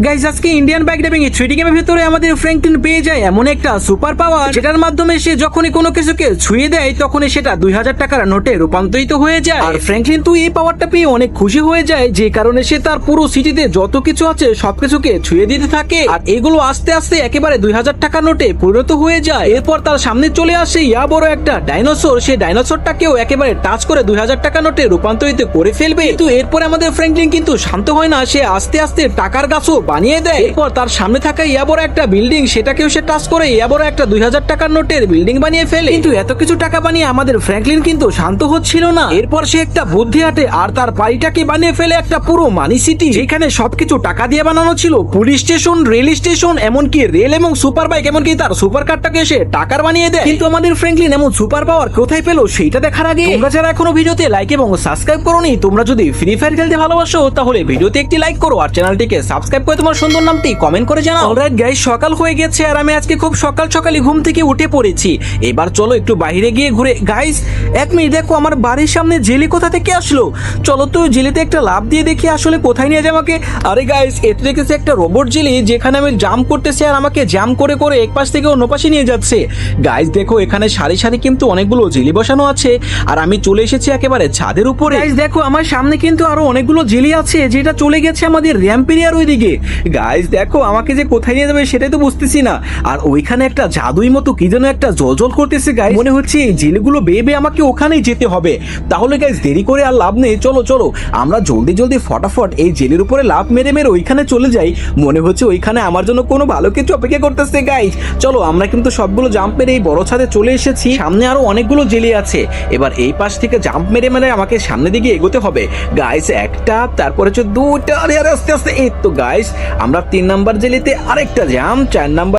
Guys আজকে Indian bike driving এর 3D গেমের ভিতরে আমাদের ফ্র্যাঙ্কলিন পেয়ে যায় এমন একটা সুপার পাওয়ার, যেটার মাধ্যমে সে যখনই কোনো কিছুকে ছুঁয়ে দেয় তখনই সেটা 2000 টাকার নোটে রূপান্তরিত হয়ে যায়। আর ফ্র্যাঙ্কলিন তো এই পাওয়ারটা পেয়ে অনেক খুশি হয়ে যায়, যে কারণে সে তার পুরো সিটিতে যত কিছু আছে সবকিছুকে ছুঁয়ে দিতে থাকে। আর এগুলো আস্তে আস্তে একেবারে 2000 টাকার নোটে পরিণত হয়ে যায়। এরপর তার সামনে চলে আসে ইয়া বড় একটা ডাইনোসর, সেই ডাইনোসরটাকেও একেবারে টাচ করে 2000 টাকা নোটে রূপান্তরিত করে ফেলবে। কিন্তু এরপর আমাদের ফ্র্যাঙ্কলিন কিন্তু শান্ত হয় না, সে আস্তে আস্তে টাকার গাছও বানিয়ে দেয়। এরপর তার সামনে থাকা ইয়া বড় একটা বিল্ডিং, সেটাকেও সে টাচ করে ইয়া বড় একটা 2000 টাকার নোটের বিল্ডিং বানিয়ে ফেলে। কিন্তু এত কিছু টাকা বানিয়ে আমাদের ফ্র্যাঙ্কলিন কিন্তু শান্ত হচ্ছিল না। এরপর সে একটা বুদ্ধি হাঁটে আর তার বাড়িটাকে বানিয়ে ফেলে একটা পুরো মানি সিটি, যেখানে সবকিছু টাকা দিয়ে বানানো ছিল। পুলিশ স্টেশন, রেল স্টেশন, এমনকি রেল এবং সুপার বাইক, এমনকি তার সুপার কারটাকে সে টাকার বানিয়ে দেয়। কিন্তু আমাদের ফ্র্যাঙ্কলিন এমন সুপার পাওয়ার কোথায় পেলো সেইটা দেখার আগে তোমরা যারা এখনো ভিডিওতে লাইক এবং সাবস্ক্রাইব করোনি, তোমরা যদি ফ্রি ফায়ার খেলতে ভালোবাসো তাহলে ভিডিওতে একটি লাইক করো আর চ্যানেলটিকে সাবস্ক্রাইব করে তোমার সুন্দর নামটি কমেন্ট করে জানাও। অলরাইট গাইস, সকাল হয়ে গেছে আর আমি আজকে খুব সকালই ঘুম থেকে উঠে পড়েছি। এবার চলো একটু বাইরে গিয়ে ঘুরে। গাইস এক মিনিট, দেখো আমার বাড়ির সামনে জেলি কোথা থেকে আসলো। চলো তো জেলিতে একটা লাফ দিয়ে দেখি আসলে কোথায় নিয়ে যায় আমাকে। আরে গাইস, এতে দেখেছি একটা রোবট জেলি, যেখানে আমি জাম্প করতেছি আর আমাকে জাম্প করে করে এক পাশ থেকে অন্য পাশে নিয়ে যাচ্ছে। গাইস দেখো, এখানে সারি সারি কিন্তু অনেকগুলো জেলি বসানো আছে আর আমি চলে এসেছি একেবারে ছাদের উপরে। গাইস দেখো, আমার সামনে কিন্তু আরো অনেকগুলো জেলি আছে, যেটা চলে গেছে আমাদের র্যাম্প এরিয়ার ওইদিকে। গাইস দেখো, আমাকে যে কোথায় নিয়ে যাবে সেটাই তো বুঝতেছি না। আর ওইখানে একটা জাদুই মতো কি যেন একটা জল করতেছে। গাইস মনে হচ্ছে এই জেলিগুলো বেয়ে আমাকে ওখানেই যেতে হবে। তাহলে গাইস দেরি করে আর লাভ নেই, চলো চলো আমরা জলদি ফটাফট এই জেলির উপরে লাফ মেরে ওইখানে চলে যাই। মনে হচ্ছে ওইখানে আমার জন্য কোনো ভালো কিছু অপেক্ষা করতেছে। গাইস চলো, আমরা কিন্তু সবগুলো জাম্প মেরে এই বড় ছাদে চলে এসেছি। সামনে আরো অনেকগুলো জেলি আছে, এবার এই পাশ থেকে জাম্প মেরে আমাকে সামনের দিকে এগোতে হবে। গাইস একটা, তারপরে হচ্ছে দুটা, আরে আস্তে আস্তে। এই তো গাইস, আমরা 3 নাম্বার জেলিতে আরেকটা জাম্প, 4 নাম্বার